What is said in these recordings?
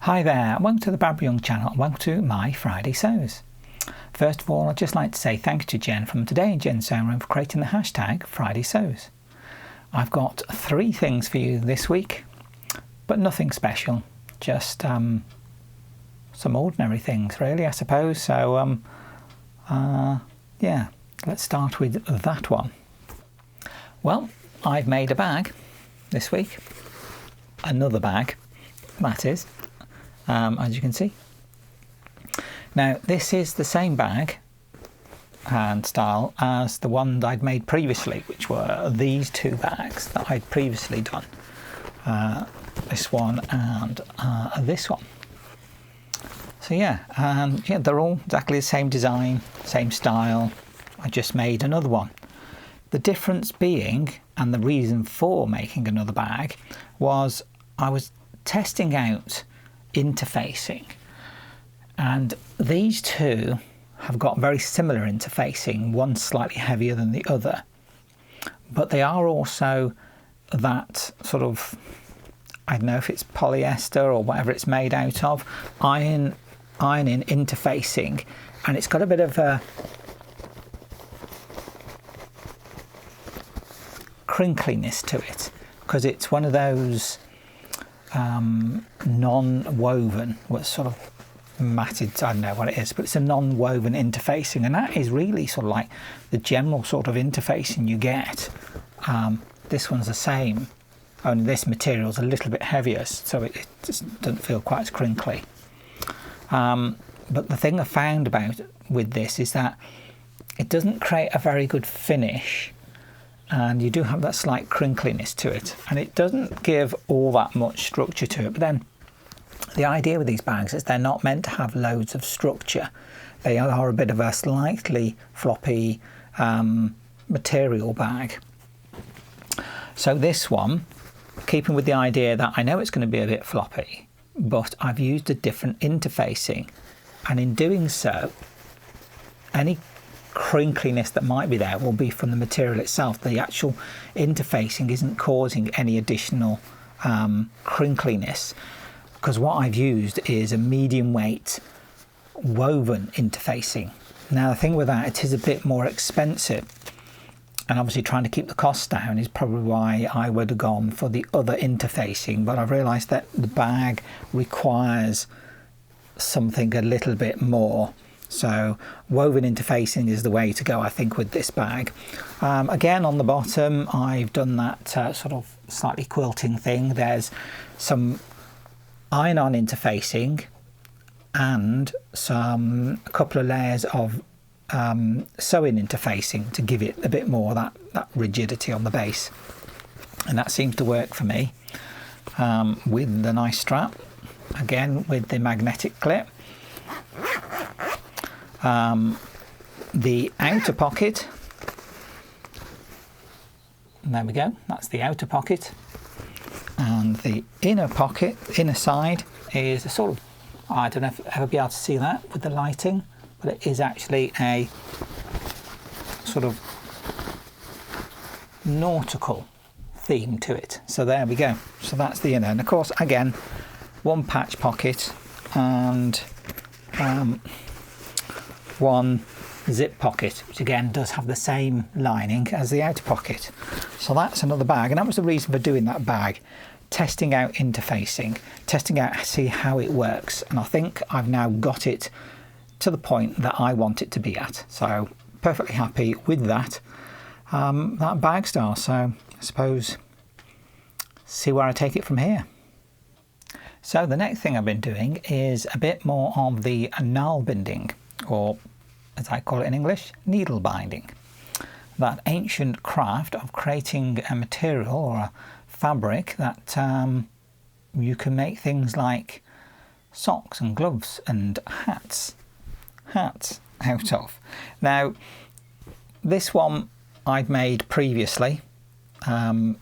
Hi there, welcome to the Barbara Young channel and welcome to my Friday Sews. First of all, I'd just like to say thank you to Jen from Today in Jen's Sewing Room for creating the hashtag Friday Sews. I've got 3 things for you this week, but nothing special, just some ordinary things really, I suppose. So yeah, let's start with that one. Well, I've made a bag this week, another bag that is. As you can see. Now this is the same bag and style as the one that I'd made previously, which were these 2 bags that I'd previously done. This one and this one. So yeah, they're all exactly the same design, same style. I just made another one. The difference being, and the reason for making another bag, was I was testing out interfacing, and these 2 have got very similar interfacing, one slightly heavier than the other, but they are also that sort of, I don't know if it's polyester or whatever it's made out of, ironing interfacing, and it's got a bit of a crinkliness to it because it's one of those non-woven, what's sort of matted, I don't know what it is, but it's a non-woven interfacing, and that is really sort of like the general sort of interfacing you get. This one's the same, only this material's a little bit heavier, so it just doesn't feel quite as crinkly. But the thing I found with this is that it doesn't create a very good finish, and you do have that slight crinkliness to it, and it doesn't give all that much structure to it. But then the idea with these bags is they're not meant to have loads of structure. They are a bit of a slightly floppy material bag. So this one, keeping with the idea that I know it's going to be a bit floppy, but I've used a different interfacing, and in doing so, any crinkliness that might be there will be from the material itself. The actual interfacing isn't causing any additional crinkliness, because what I've used is a medium weight woven interfacing. Now the thing with that, it is a bit more expensive, and obviously trying to keep the costs down is probably why I would have gone for the other interfacing, but I've realised that the bag requires something a little bit more. So woven interfacing is the way to go, I think, with this bag. Again, on the bottom, I've done that sort of slightly quilting thing. There's some iron-on interfacing and a couple of layers of sewing interfacing to give it a bit more that rigidity on the base. And that seems to work for me with the nice strap, again with the magnetic clip. The outer pocket, and there we go, that's the outer pocket, and the inner pocket, inner side, is a sort of, I don't know if you'll ever be able to see that with the lighting, but it is actually a sort of nautical theme to it. So there we go, so that's the inner, and of course again one patch pocket and one zip pocket, which again does have the same lining as the outer pocket. So that's another bag, and that was the reason for doing that bag, testing out interfacing, testing out, see how it works, and I think I've now got it to the point that I want it to be at. So perfectly happy with that bag style. So I suppose see where I take it from here. So the next thing I've been doing is a bit more of the Nalbinding, or as I call it in English, needle binding. That ancient craft of creating a material or a fabric that you can make things like socks and gloves and hats out of. Now this one I'd made previously and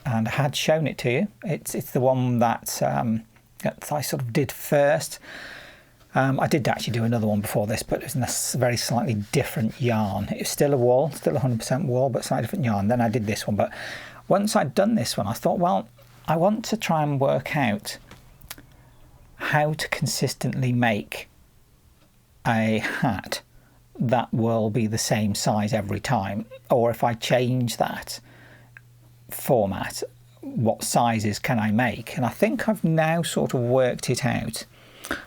I had shown it to you. It's the one that I sort of did first. I did actually do another one before this, but it was in a very slightly different yarn. It was still a wool, still 100% wool, but slightly different yarn. Then I did this one, but once I'd done this one, I thought, well, I want to try and work out how to consistently make a hat that will be the same size every time, or if I change that format, what sizes can I make? And I think I've now sort of worked it out.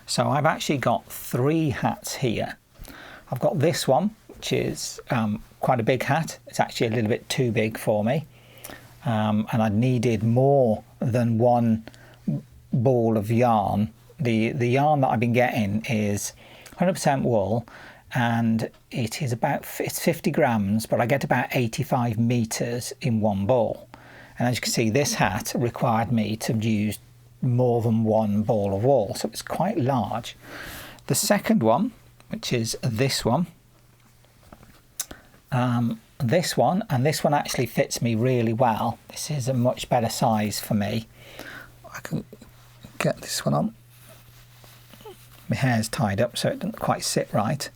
So I've actually got 3 hats here. I've got this one, which is quite a big hat. It's actually a little bit too big for me, and I needed more than 1 ball of yarn. The yarn that I've been getting is 100% wool, and it's 50 grams, but I get about 85 meters in 1 ball. And as you can see, this hat required me to use more than 1 ball of wool, so it's quite large. The second one, which is this one, this one actually fits me really well. This is a much better size for me. I can get this one on. My hair's tied up, so it doesn't quite sit right,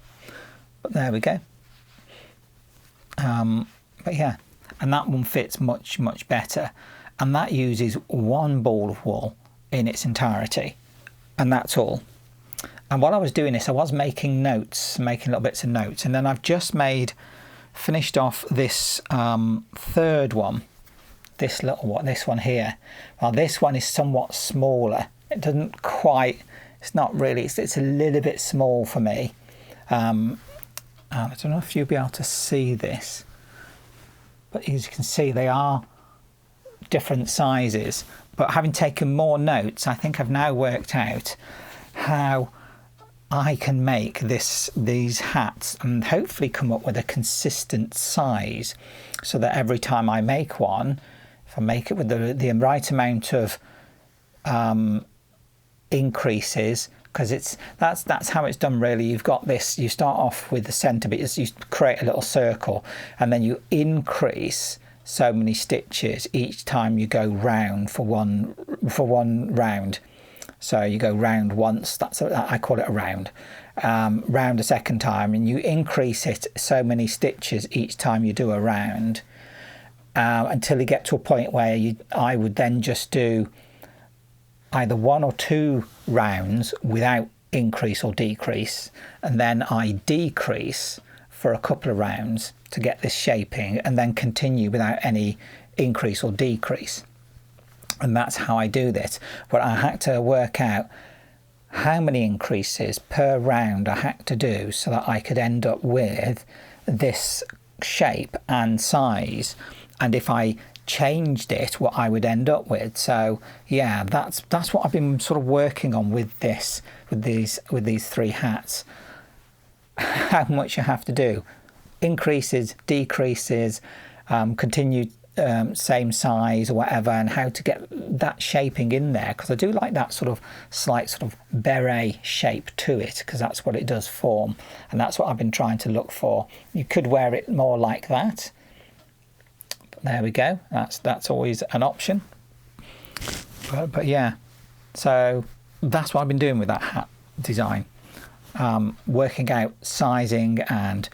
but there we go. But yeah, and that one fits much better, and that uses 1 ball of wool in its entirety, and that's all. And while I was doing this, I was making notes, making little bits of notes, and then I've just finished off this third one, this one here. Well, this one is somewhat smaller. It doesn't quite, it's not really, it's a little bit small for me. I don't know if you'll be able to see this, but as you can see, they are different sizes. But having taken more notes, I think I've now worked out how I can make these hats and hopefully come up with a consistent size, so that every time I make one, if I make it with the right amount of increases, because that's how it's done really. You've got this, you start off with the centre bit, you create a little circle, and then you increase so many stitches each time you go round for one round. So you go round once, I call it a round. Round a second time, and you increase it so many stitches each time you do a round, until you get to a point where I would then just do either 1 or 2 rounds without increase or decrease, and then I decrease for a couple of rounds to get this shaping, and then continue without any increase or decrease. And that's how I do this. But I had to work out how many increases per round I had to do so that I could end up with this shape and size, and if I changed it, what I would end up with. So yeah, that's what I've been sort of working on with these 3 hats. How much you have to do, increases, decreases, continue, same size or whatever, and how to get that shaping in there, because I do like that sort of slight sort of beret shape to it, because that's what it does form, and that's what I've been trying to look for. You could wear it more like that, but there we go, that's always an option. But yeah, so that's what I've been doing with that hat design, working out sizing and,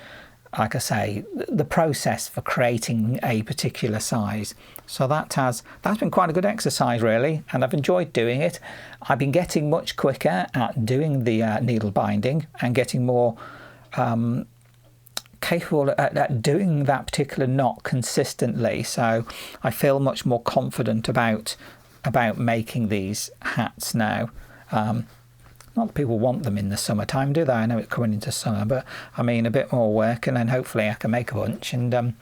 like I say, the process for creating a particular size. So that's been quite a good exercise really, and I've enjoyed doing it. I've been getting much quicker at doing the needle binding, and getting more capable at doing that particular knot consistently. So I feel much more confident about making these hats now. Not that people want them in the summertime, do they? I know it's coming into summer, but I mean a bit more work, and then hopefully I can make a bunch, and then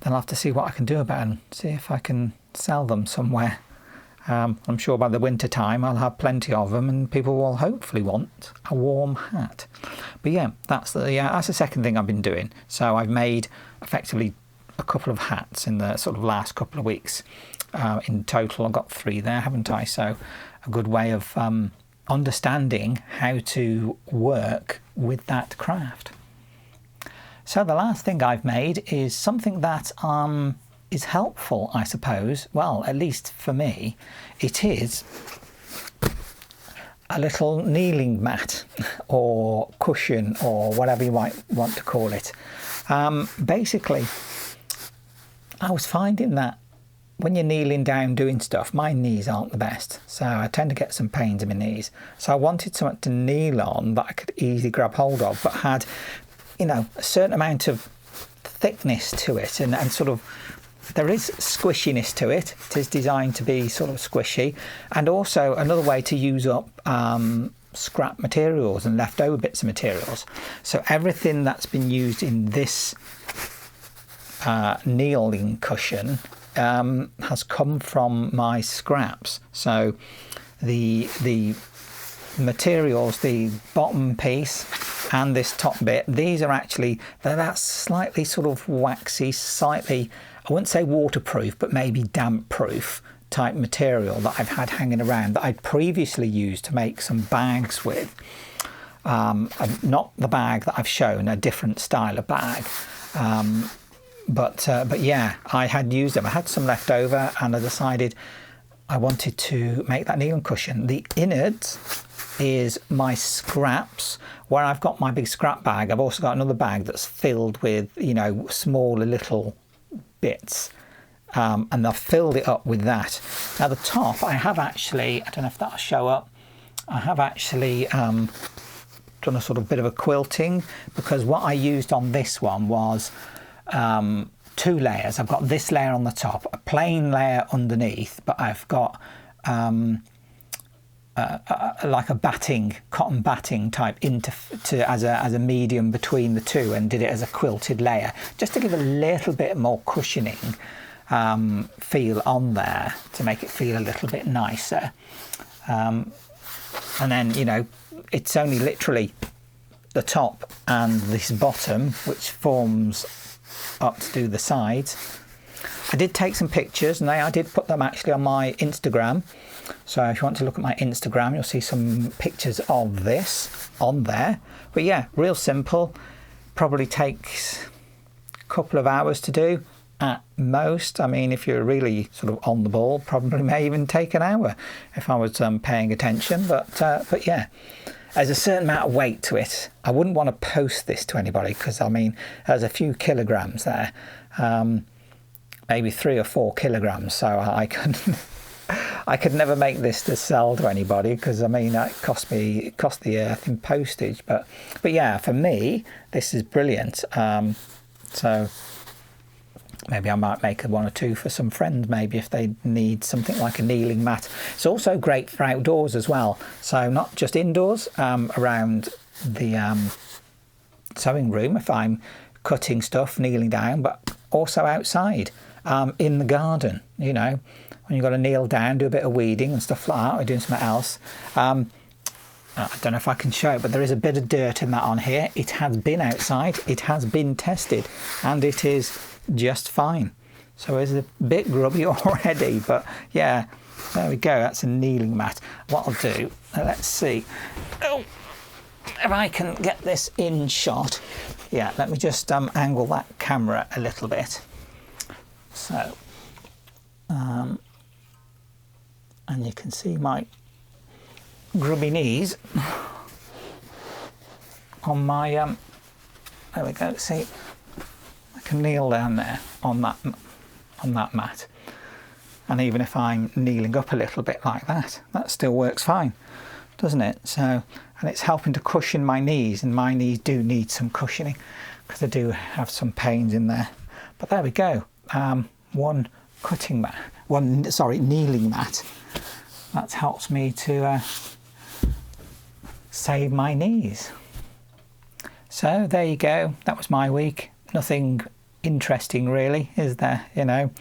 I'll have to see what I can do about them, see if I can sell them somewhere. I'm sure by the winter time I'll have plenty of them, and people will hopefully want a warm hat. But yeah, that's the second thing I've been doing. So I've made effectively a couple of hats in the sort of last couple of weeks. In total I've got 3 there, haven't I? So a good way of understanding how to work with that craft. So the last thing I've made is something that is helpful, I suppose. Well, at least for me, it is a little kneeling mat or cushion, or whatever you might want to call it. Basically, I was finding that when you're kneeling down doing stuff, my knees aren't the best, so I tend to get some pains in my knees. So I wanted something to kneel on that I could easily grab hold of, but had, you know, a certain amount of thickness to it, and sort of, there is squishiness to it. It is designed to be sort of squishy, and also another way to use up scrap materials and leftover bits of materials. So everything that's been used in this kneeling cushion has come from my scraps. So the materials, the bottom piece and this top bit, these are actually, they're that slightly sort of waxy, slightly, I wouldn't say waterproof, but maybe damp proof type material that I've had hanging around that I'd previously used to make some bags with. Not the bag that I've shown, a different style of bag. But yeah, I had used them. I had some left over, and I decided I wanted to make that kneeling cushion. The innards is my scraps. Where I've got my big scrap bag, I've also got another bag that's filled with, you know, smaller little bits. And I've filled it up with that. Now the top, I have actually, I don't know if that'll show up, I have actually done a sort of bit of a quilting, because what I used on this one was 2 layers. I've got this layer on the top, a plain layer underneath, but I've got like a batting, cotton batting type as a medium between the two, and did it as a quilted layer, just to give a little bit more cushioning feel on there, to make it feel a little bit nicer. And then, you know, it's only literally the top and this bottom which forms up to do the sides. I did take some pictures, and I did put them actually on my Instagram. So if you want to look at my Instagram, you'll see some pictures of this on there. But yeah, real simple. Probably takes a couple of hours to do at most. I mean, if you're really sort of on the ball, probably may even take an hour if I was paying attention. But yeah, there's a certain amount of weight to it. I wouldn't want to post this to anybody, because I mean, there's a few kilograms there, maybe 3 or 4 kilograms. So I could never make this to sell to anybody, because I mean, it cost the earth in postage. But yeah, for me, this is brilliant. So maybe I might make 1 or 2 for some friends, maybe if they need something like a kneeling mat. It's also great for outdoors as well. So not just indoors, around the sewing room if I'm cutting stuff, kneeling down, but also outside, in the garden, you know, when you've got to kneel down, do a bit of weeding and stuff like that, or doing something else. I don't know if I can show it, but there is a bit of dirt in that on here. It has been outside, it has been tested, and it is just fine. So it's a bit grubby already, but yeah, there we go. That's a kneeling mat. What I'll do, let's see if I can get this in shot. Yeah, let me just angle that camera a little bit. So, and you can see my grubby knees on my there we go. See, I can kneel down there on that mat, and even if I'm kneeling up a little bit like that, that still works fine, doesn't it? So, and it's helping to cushion my knees, and my knees do need some cushioning because I do have some pains in there. But there we go. One kneeling mat. That helps me to save my knees. So there you go. That was my week. Nothing interesting really, is there? You know,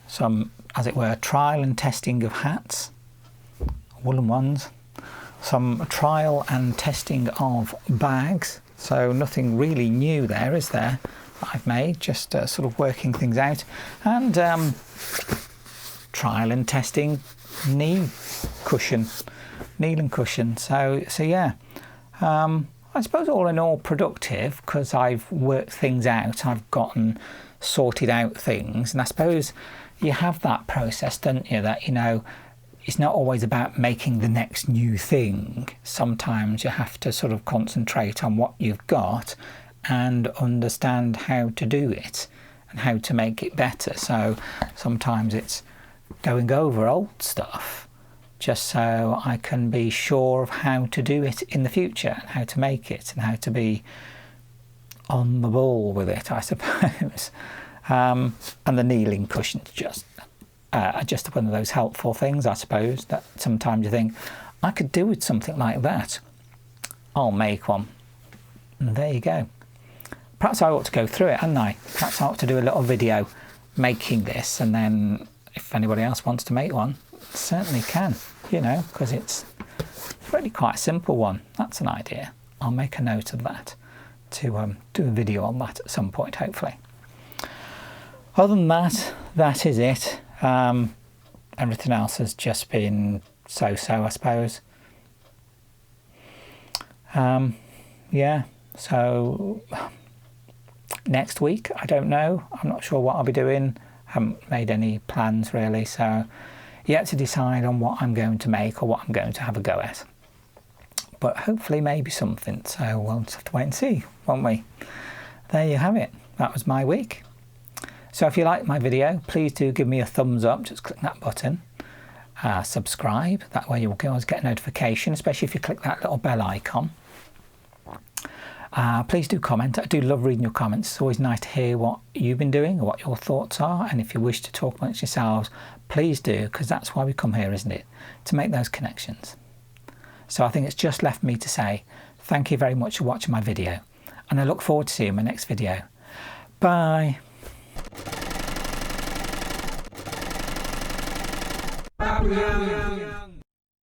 some, as it were, trial and testing of hats, woolen ones. Some trial and testing of bags. So nothing really new there, is there? I've made, just sort of working things out, and trial and testing kneeling cushion. So yeah, I suppose all in all productive, because I've worked things out, I've sorted out things, and I suppose you have that process, don't you, that, you know, it's not always about making the next new thing. Sometimes you have to sort of concentrate on what you've got and understand how to do it. and how to make it better. So sometimes it's going over old stuff just so I can be sure of how to do it in the future and how to make it and how to be on the ball with it, I suppose. And the kneeling cushion's just one of those helpful things, I suppose, that sometimes you think, I could do with something like that. I'll make one. And there you go. Perhaps I ought to go through it, hadn't I? Perhaps I ought to do a little video making this, and then if anybody else wants to make one, certainly can, you know, because it's really quite a simple one. That's an idea. I'll make a note of that to do a video on that at some point, hopefully. Other than that, that is it. Everything else has just been so-so, I suppose. Yeah, so next week, I don't know. I'm not sure what I'll be doing. Haven't made any plans really, so yet to decide on what I'm going to make or what I'm going to have a go at. But hopefully maybe something, so we'll just have to wait and see, won't we? There you have it. That was my week. So if you like my video, please do give me a thumbs up. Just click that button. Subscribe. That way you'll always get a notification, especially if you click that little bell icon. Please do comment. I do love reading your comments. It's always nice to hear what you've been doing or what your thoughts are. And if you wish to talk amongst yourselves, please do, because that's why we come here, isn't it? To make those connections. So I think it's just left me to say thank you very much for watching my video. And I look forward to seeing you in my next video. Bye. Babylon.